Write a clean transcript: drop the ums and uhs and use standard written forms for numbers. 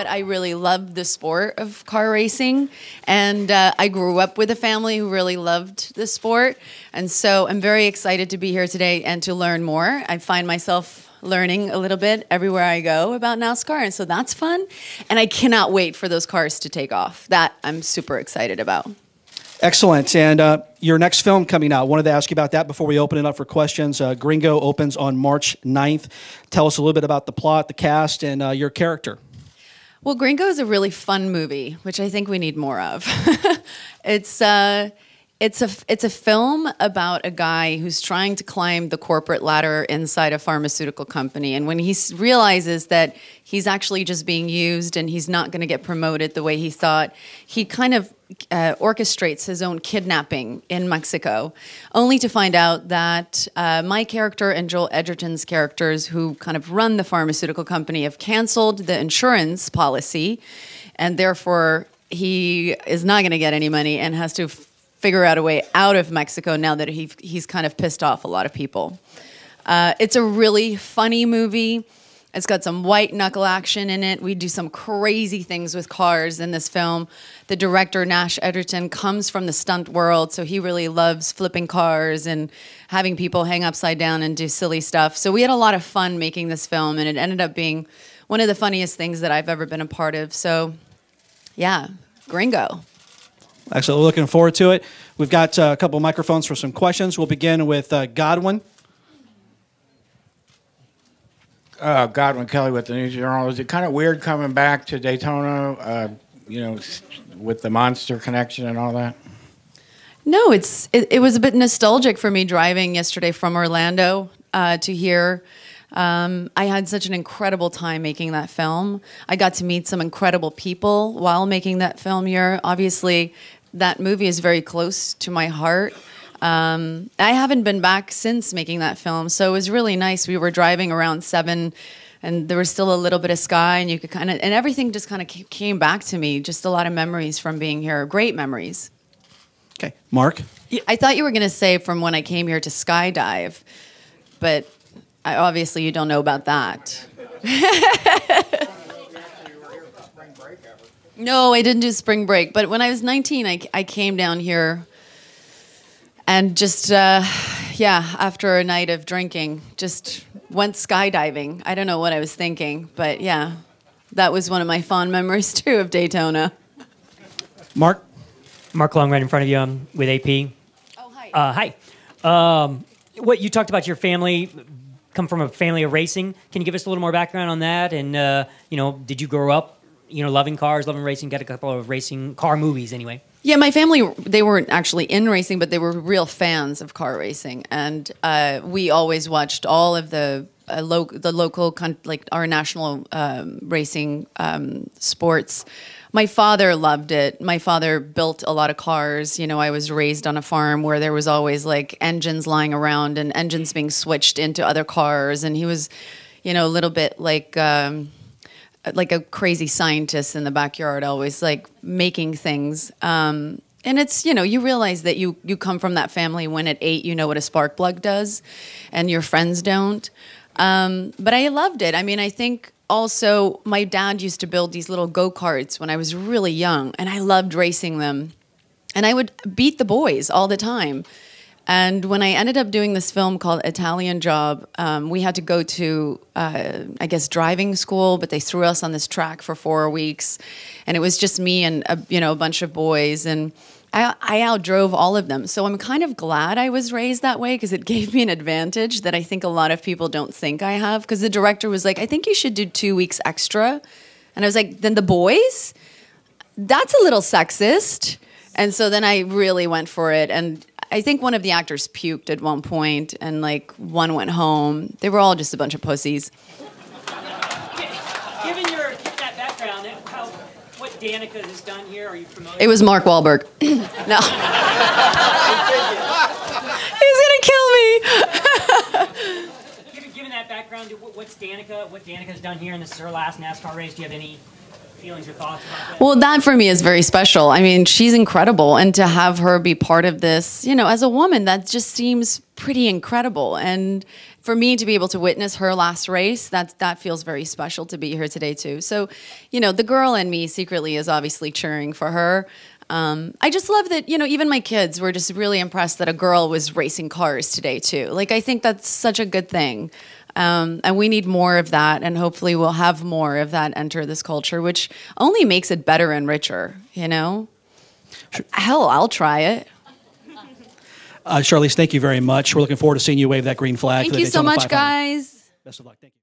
but I really loved the sport of car racing. And I grew up with a family who really loved the sport. And so I'm very excited to be here today and to learn more. I find myself learning a little bit everywhere I go about NASCAR, and so that's fun. And I cannot wait for those cars to take off. That I'm super excited about. Excellent. And your next film coming out, wanted to ask you about that before we open it up for questions. Gringo opens on March 9th. Tell us a little bit about the plot, the cast, and your character. Well, Gringo is a really fun movie, which I think we need more of. It's a film about a guy who's trying to climb the corporate ladder inside a pharmaceutical company. And when he realizes that he's actually just being used and he's not going to get promoted the way he thought, he kind of orchestrates his own kidnapping in Mexico, only to find out that my character and Joel Edgerton's characters, who kind of run the pharmaceutical company, have canceled the insurance policy, and therefore he is not going to get any money and has to figure out a way out of Mexico now that he's kind of pissed off a lot of people. It's a really funny movie. It's got some white knuckle action in it. We do some crazy things with cars in this film. The director, Nash Edgerton, comes from the stunt world, so he really loves flipping cars and having people hang upside down and do silly stuff. So we had a lot of fun making this film, and it ended up being one of the funniest things that I've ever been a part of. So, yeah, Gringo. Excellent. We're looking forward to it. We've got a couple of microphones for some questions. We'll begin with Godwin. Godwin Kelly with the News Journal. Is it kind of weird coming back to Daytona, you know, with the Monster connection and all that? No, it was a bit nostalgic for me driving yesterday from Orlando to here. I had such an incredible time making that film. I got to meet some incredible people while making that film here. Obviously, that movie is very close to my heart. I haven't been back since making that film, so it was really nice. We were driving around 7, and there was still a little bit of sky, and you could and everything just kind of came back to me. Just a lot of memories from being here, great memories. Okay, Mark? I thought you were going to say from when I came here to skydive, but obviously you don't know about that. No, I didn't do spring break, but when I was 19, I came down here. And just, after a night of drinking, just went skydiving. I don't know what I was thinking, but yeah, that was one of my fond memories, too, of Daytona. Mark? Mark Long, right in front of you with AP. Oh, hi. Hi. What you talked about your family, come from a family of racing. Can you give us a little more background on that? And, you know, did you grow up, you know, loving cars, loving racing, got a couple of racing car movies anyway? Yeah, my family, they weren't actually in racing, but they were real fans of car racing. And we always watched all of the local, like our national racing sports. My father loved it. My father built a lot of cars. You know, I was raised on a farm where there was always like engines lying around and engines being switched into other cars. And he was, you know, a little bit like a crazy scientist in the backyard, always like making things. And it's, you know, you realize that you come from that family when at 8 you know what a spark plug does and your friends don't. But I loved it. I mean, I think also my dad used to build these little go-karts when I was really young, and I loved racing them. And I would beat the boys all the time. And when I ended up doing this film called Italian Job, we had to go to, I guess, driving school, but they threw us on this track for 4 weeks. And it was just me and, a bunch of boys. And I outdrove all of them. So I'm kind of glad I was raised that way because it gave me an advantage that I think a lot of people don't think I have. Because the director was like, I think you should do 2 weeks extra. And I was like, then the boys? That's a little sexist. And so then I really went for it. And I think one of the actors puked at one point, and like one went home. They were all just a bunch of pussies. Given that background, what Danica has done here, are you familiar? It was Mark Wahlberg. No. He's gonna kill me. Given that background, what Danica's done here, and this is her last NASCAR race, do you have any feelings or thoughts about that? Well, that for me is very special. I mean, she's incredible, and to have her be part of this, you know, as a woman, that just seems pretty incredible. And for me to be able to witness her last race, that feels very special to be here today too. So, you know, the girl in me secretly is obviously cheering for her. I just love that, you know, even my kids were just really impressed that a girl was racing cars today too. Like, I think that's such a good thing. And we need more of that, and hopefully we'll have more of that enter this culture, which only makes it better and richer, you know? Hell, I'll try it. Charlize, thank you very much. We're looking forward to seeing you wave that green flag. Thank you so much, guys. Best of luck. Thank you.